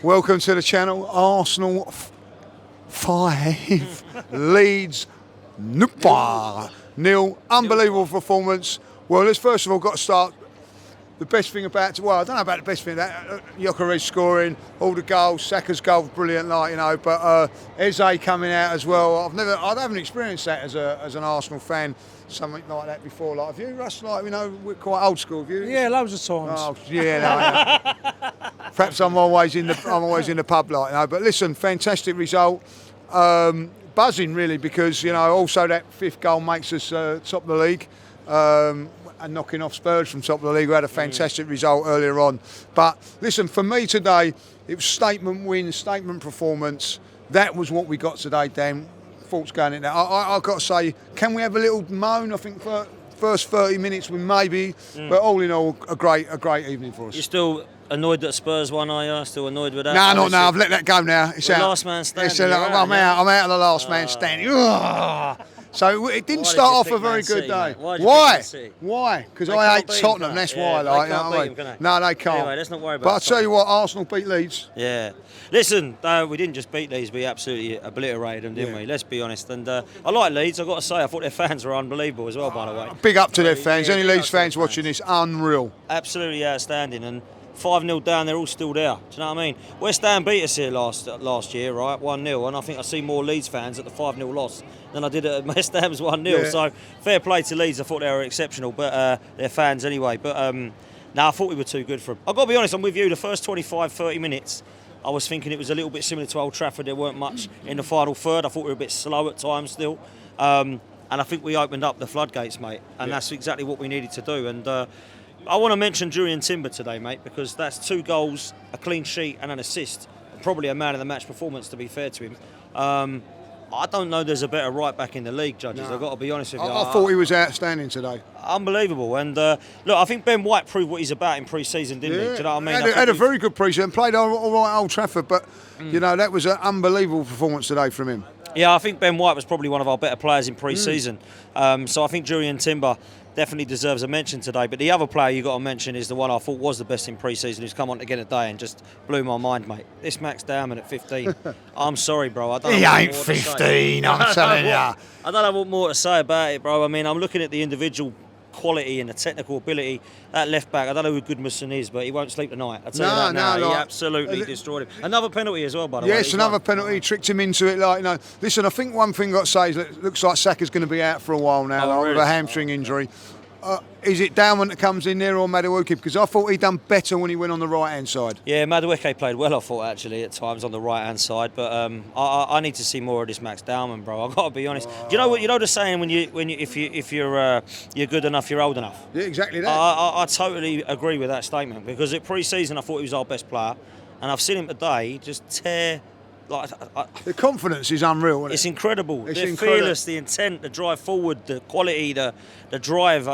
Welcome to the channel. Arsenal 5, Leeds 0. Unbelievable performance. Well, let's first of all got to start. The best thing about, well, I don't know about the best thing, that Gyökeres scoring, all the goals, Saka's goal, brilliant, but Eze coming out as well. I haven't experienced that as an Arsenal fan, something like that before. Like, have you, Russ? Like, we're quite old school, have you? Yeah, loads of times. Oh, yeah. Perhaps I'm always in the pub, But listen, fantastic result. Buzzing really, because also that 5th goal makes us top of the league. And knocking off Spurs from top of the league, who had a fantastic result earlier on. But listen, for me today, it was statement win, statement performance. That was what we got today, Dan. Thoughts going in there. I've got to say, can we have a little moan? I think for first 30 minutes we maybe, but all in all, a great evening for us. You're still annoyed that Spurs won, are you? Still annoyed with that? No, not now. I've let that go now. It's out. Last man standing. I'm out of the last man standing. So it didn't start off a very good day. Why? Because I hate Tottenham. That's why. No, they can't. Anyway, let's not worry about. But I'll tell you what, Arsenal beat Leeds. Yeah. Listen, we didn't just beat Leeds, we absolutely obliterated them, didn't we? Let's be honest. And I like Leeds, I've got to say, I thought their fans were unbelievable as well, by the way. Big up to their fans. Any Leeds fans watching this, unreal. Absolutely outstanding. And 5-0 down, they're all still there. Do you know what I mean? West Ham beat us here last year, right? 1-0, and I think I see more Leeds fans at the 5-0 loss than I did at West Ham's 1-0. Yeah. So fair play to Leeds. I thought they were exceptional, but they're fans anyway. But I thought we were too good for them. I've got to be honest, I'm with you. The first 25, 30 minutes, I was thinking it was a little bit similar to Old Trafford. There weren't much in the final third. I thought we were a bit slow at times still. And I think we opened up the floodgates, mate. And that's exactly what we needed to do. And I want to mention Jurriën Timber today, mate, because that's 2 goals, a clean sheet and an assist. Probably a man of the match performance, to be fair to him. I don't know there's a better right back in the league, judges. I've got to be honest with you. I thought he was outstanding today. Unbelievable. And look, I think Ben White proved what he's about in pre-season, didn't he? Do you know what I mean? Had a very good pre-season, played all right at Old Trafford, but that was an unbelievable performance today from him. Yeah, I think Ben White was probably one of our better players in pre-season. So I think Jurriën Timber definitely deserves a mention today. But the other player you got to mention is the one I thought was the best in pre-season, who's come on again today and just blew my mind, mate. This Max Dowman at 15. I'm sorry, bro. I don't He know ain't 15, I'm telling you. I don't know what more to say about it, bro. I mean, I'm looking at the individual quality and the technical ability. That left back, I don't know who Goodmanson is, but he won't sleep tonight. I'll tell you that now. He absolutely destroyed him. Another penalty as well, by the way. Yes, another penalty. Tricked him into it. Listen, I think one thing I've got to say is that it looks like Saka's going to be out for a while now, with a hamstring injury. Is it Dowman that comes in there or Madueke? Because I thought he'd done better when he went on the right-hand side. Yeah, Madueke played well, I thought, actually, at times on the right-hand side. But I need to see more of this Max Dowman, bro. I've got to be honest. Do you know what? You know the saying if you're good enough, you're old enough. Yeah, exactly that. I totally agree with that statement, because at pre-season I thought he was our best player, and I've seen him today just tear. The confidence is unreal, isn't it? It's incredible. They're fearless, the intent, the drive forward, the quality, the drive.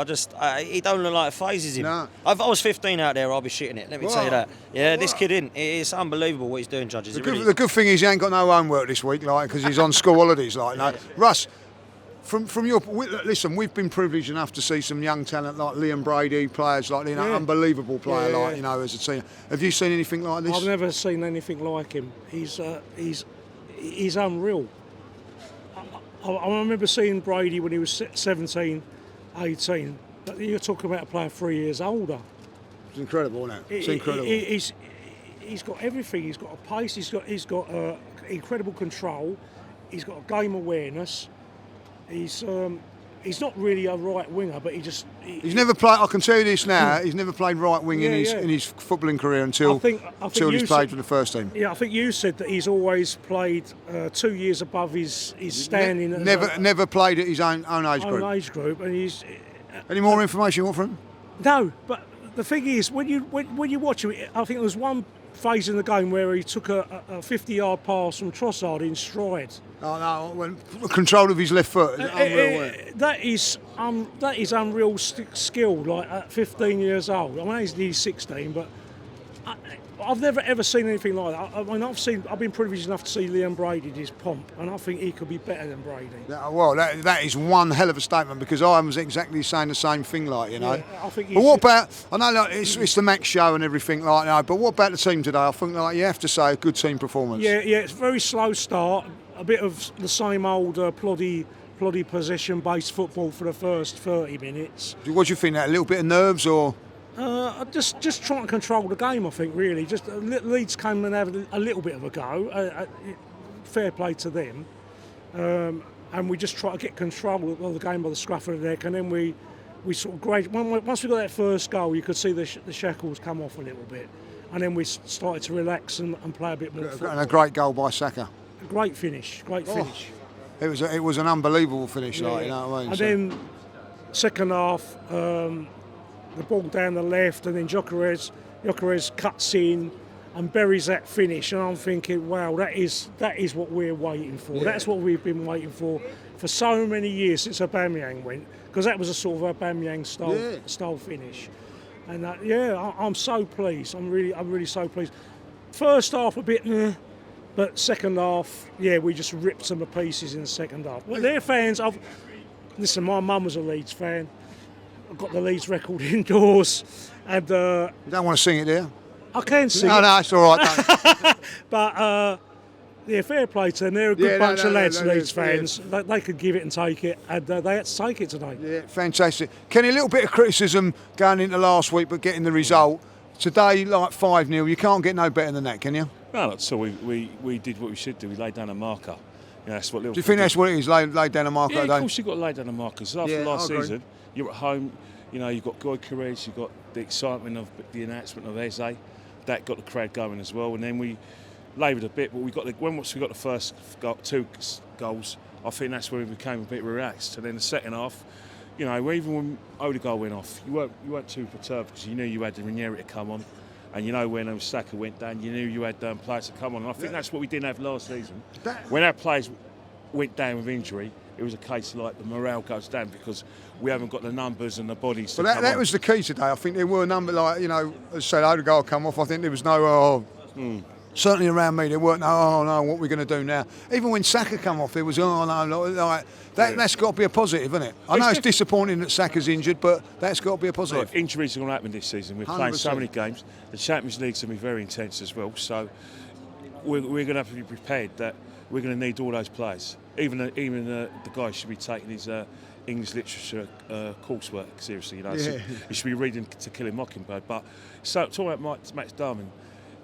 He don't look like it phases him. No. If I was 15 out there, I'd be shitting it. Let me tell you that. Yeah, this kid in. It's unbelievable what he's doing, judges. The good thing is he ain't got no homework this week, because he's on school holidays, Russ. From your listen, we've been privileged enough to see some young talent like Liam Brady, players unbelievable player as a team. Have you seen anything like this? I've never seen anything like him. He's unreal. I remember seeing Brady when he was 17, 18. But you're talking about a player 3 years older. It's incredible, isn't it? It's incredible. He's got everything. He's got a pace. He's got incredible control. He's got a game awareness. He's not really a right winger, but he's never played. I can tell you this now. He's never played right wing in his footballing career until he's played for the first team. Yeah, I think you said that he's always played 2 years above his standing. Never played at his own age group. And he's. Any more information you want from him? No, but the thing is, when you watch him, I think there was one phase in the game where he took a 50-yard pass from Trossard in stride. Oh no! When control of his left foot, that is unreal skill. Like at 15 years old, I mean he's 16, but I've never ever seen anything like that. I mean, I've been privileged enough to see Liam Brady in his pomp, and I think he could be better than Brady. Well, that is one hell of a statement, because I was exactly saying the same thing, like, you know. Yeah, I think. But what about? I know, like, it's the Max show and everything, like that. But what about the team today? I think, like, you have to say a good team performance. Yeah, it's a very slow start. A bit of the same old ploddy possession-based football for the first 30 minutes. What do you think? That a little bit of nerves, or? Just trying to control the game, I think, really. Just Leeds came and had a little bit of a go. Fair play to them. And we just try to get control of the game by the scruff of the neck, and then we sort of once we got that first goal, you could see the shackles come off a little bit, and then we started to relax and play a bit more football. And a great goal by Saka. Great finish. It was an unbelievable finish, like, you know what I mean? And then second half, the ball down the left, and then Gyökeres cuts in and buries that finish, and I'm thinking, wow, that is what we're waiting for. Yeah. That's what we've been waiting for so many years since Aubameyang went, because that was a sort of Aubameyang style finish. And I'm so pleased. I'm really so pleased. First half a bit, but second half, we just ripped them to pieces in the second half. But they're fans. Listen, my mum was a Leeds fan. I've got the Leeds record indoors, and you don't want to sing it, do you? I can sing it. No, it's all right. But fair play to them. They're a good bunch of lads, Leeds fans. They could give it and take it, and they had to take it today. Yeah, fantastic. Kenny, a little bit of criticism going into last week, but getting the result today, like 5-0. You can't get no better than that, can you? No, so we did what we should do. We laid down a marker. That's what. Do you think that's what it is? Laid down a marker. Yeah, of course you've got to lay down a marker. So after last season, you're at home. You know, you've got Gyökeres, you've got the excitement of the announcement of Eze. That got the crowd going as well. And then we laboured a bit, but once we got the first two goals, I think that's when we became a bit relaxed. And then the second half, you know, even when Odegaard went off, you weren't too perturbed, because you knew you had the Ranieri to come on. And you know, when Saka went down, you knew you had players to come on. And I think that's what we didn't have last season. When our players went down with injury, it was a case of, like, the morale goes down because we haven't got the numbers and the bodies. But that was the key today. I think there were a number, like, you know, as I said, Odegaard come off. I think there was no, certainly around me, there weren't no, what we're going to do now. Even when Saka come off, there was, like, that's got to be a positive, isn't it? I know it's disappointing that Saka's injured, but that's got to be a positive. Look, injuries are going to happen this season. We're 100%. Playing so many games. The Champions League's going to be very intense as well. So we're going to have to be prepared that we're going to need all those players. Even the guy should be taking his English literature coursework seriously. You know, so he should be reading To Kill a Mockingbird. But so talking about Max Darman,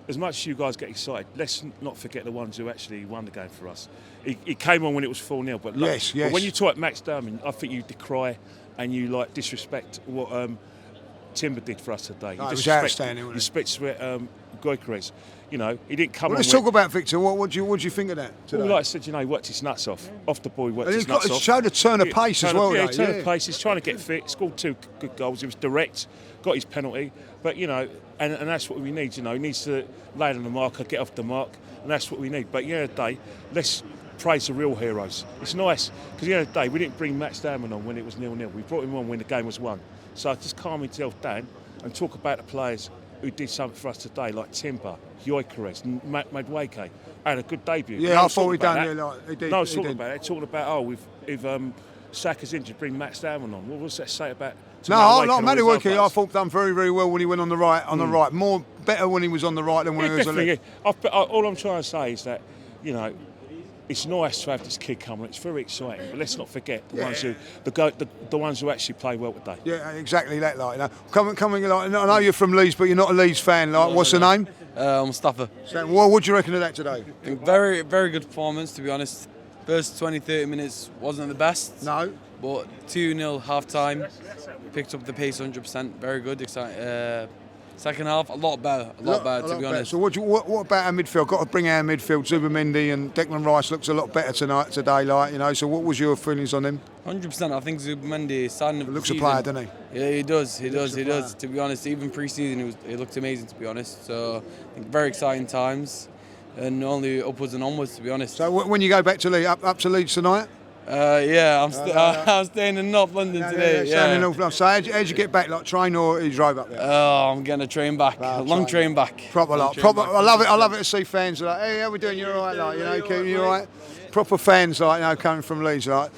as much as you guys get excited, let's not forget the ones who actually won the game for us. He came on when it was 4-0, but but when you talk about Max Darman, I think you decry and you disrespect what Timber did for us today. It was outstanding. You disrespect Gyökeres. You know, he didn't come on. Let's talk about Victor. What do you think of that today? Well, like I said, you know, he worked his nuts off. Off the ball, he worked his nuts off. He showed a turn of pace as well. Yeah, he turned of pace. He's trying to get fit. Scored 2 good goals. He was direct. Got his penalty. But, you know, and that's what we need. You know, he needs to lay on the marker, get off the mark, and that's what we need. But at the end of the day, let's praise the real heroes. It's nice because at the end of the day, we didn't bring Max Darman on when it was 0-0. We brought him on when the game was won. So just calm yourself down and talk about the players who did something for us today, like Timber, Gyökeres, Madueke. Had a good debut. Yeah, I thought we'd done it. He did. No, I was talking about it. Talking about, if Saka's injured, bring Max Darman on. What was that say about? No, like Madueke, I thought done very, very well when he went on the right. On the right, more better when he was on the right than when he was on the left. All I'm trying to say is that, you know, it's nice to have this kid come on. It's very exciting, but let's not forget the ones who actually play well today. Yeah, exactly that. Like, you know, coming. Like, I know you're from Leeds, but you're not a Leeds fan. Like, what's the name? Mustafa. So, what do you reckon of that today? I think very, very good performance, to be honest. First 20-30 minutes wasn't the best. No. But 2-0 half time. Picked up the pace 100%. Very good. Second half, a lot better, to be honest. So what about our midfield? Got to bring our midfield. Zubimendi and Declan Rice looks a lot better today, like, you know. So what was your feelings on him? 100%. I think Zubimendi starting the looks season, a player, doesn't he? Yeah, he does. He does. To be honest, even pre-season, he looked amazing. To be honest, so I think very exciting times, and only upwards and onwards. To be honest. So when you go back to Leeds, up to Leeds tonight? Yeah, I'm staying in North London today. Staying in North London. So how'd you get back? Like train or you drove up there? Oh, I'm getting a train back. Long train back. Proper lot. Proper. I love it. I love it to see fans like, hey, how we doing? You're all right, like, you know, keeping you all right. Proper fans, like, you know, coming from Leeds, like.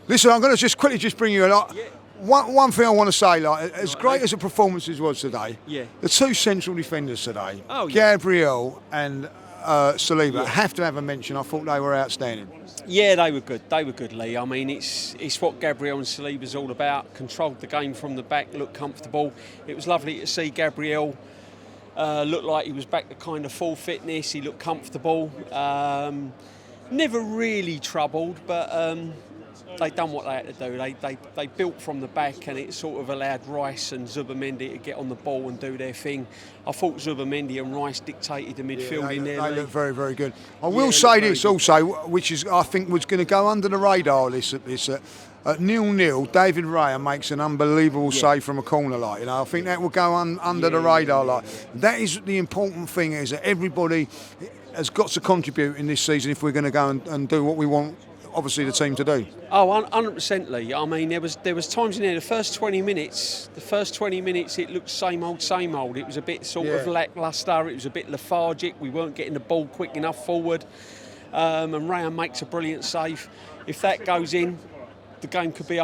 Listen, I'm going to just quickly bring you a lot. One thing I want to say, like, as great as the performances was today, the two central defenders today, Gabriel and Saliba, have to have a mention. I thought they were outstanding. Yeah, they were good. They were good, Lee. I mean, it's what Gabriel and Saliba's all about. Controlled the game from the back, looked comfortable. It was lovely to see Gabriel look like he was back to kind of full fitness. He looked comfortable. Never really troubled, but they done what they had to do. They built from the back, and it sort of allowed Rice and Zubamendi to get on the ball and do their thing. I thought Zubamendi and Rice dictated the midfield in there. They look very, very good. I will say this also, which is I think was going to go under the radar. This at 0-0, David Raya makes an unbelievable save from a corner, like, you know. I think that will go under the radar, like. That is the important thing, is that everybody has got to contribute in this season if we're going to go and do what we want, obviously, the team to do. Oh, 100%, Lee. I mean, there was times in there. The first 20 minutes, it looked same old. It was a bit sort of lacklustre. It was a bit lethargic. We weren't getting the ball quick enough forward. And Ryan makes a brilliant save. If that goes in, the game could be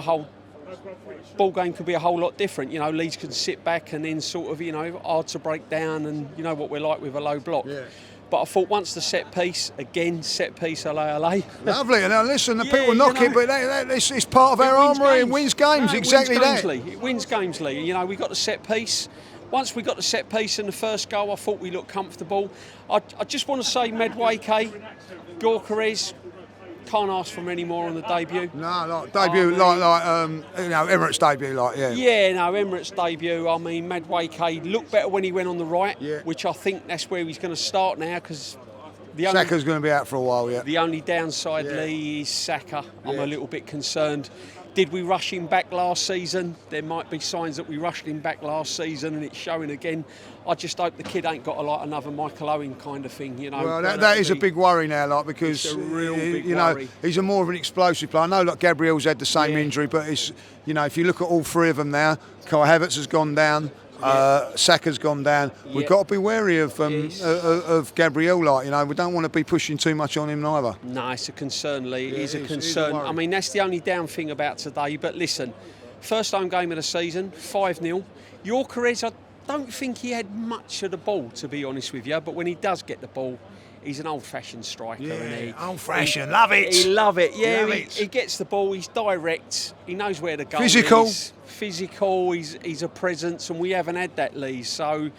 ball game could be a whole lot different. You know, Leeds can sit back and then sort of, you know, hard to break down, and you know what we're like with a low block. Yeah. But I thought once the set piece, LA. Lovely. Now listen, the people knock it, but it's part of our armoury and wins games. Exactly that. It wins games, Lee. You know, we got the set piece. Once we got the set piece in the first goal, I thought we looked comfortable. I just want to say Medway, Gorkarez, can't ask for any more on the debut. No, debut, you know, Emirates debut, Yeah, no, Emirates debut. I mean, Medway looked better when he went on the right, which I think that's where he's going to start now, because Saka's going to be out for a while, The only downside, Lee, is Saka. I'm a little bit concerned. Did we rush him back last season? There might be signs that we rushed him back last season, and it's showing again. I just hope the kid ain't got another Michael Owen kind of thing, you know. Well, that is a big worry now, like, because it's a real big worry. He's more of an explosive player. I know, like, Gabriel's had the same injury, but it's, you know, if you look at all three of them now, Kai Havertz has gone down. Saka's gone down. We've got to be wary of Gabriel, like, you know. We don't want to be pushing too much on him neither. No, it's a concern, Lee. It is a concern. I mean, that's the only down thing about today. But listen, first home game of the season, 5-0. Yorkerez, I don't think he had much of the ball, to be honest with you. But when he does get the ball, he's an old-fashioned striker. Yeah, old-fashioned. Love it. He love it. Yeah, he gets the ball. He's direct. He knows where to go. Physical. He's a presence, and we haven't had that, Lee. So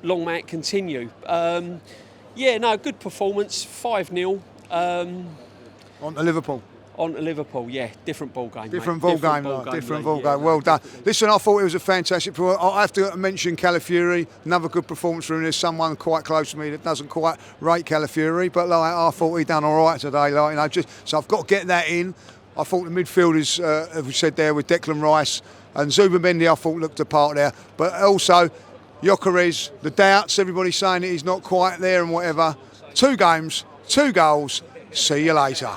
long may it continue. Good performance. 5-0. On to Liverpool. On to Liverpool, different ball game. Different ball game. Well done. Listen, I thought it was a fantastic performance. I have to mention Calafiori, another good performance from him. There's someone quite close to me that doesn't quite rate Calafiori, but like, I thought he done all right today. Like, you know, so I've got to get that in. I thought the midfielders, as we said there, with Declan Rice and Zubamendi, I thought looked the part there. But also, Gyökeres, the doubts, everybody saying that he's not quite there and whatever. 2 games, 2 goals. See you later.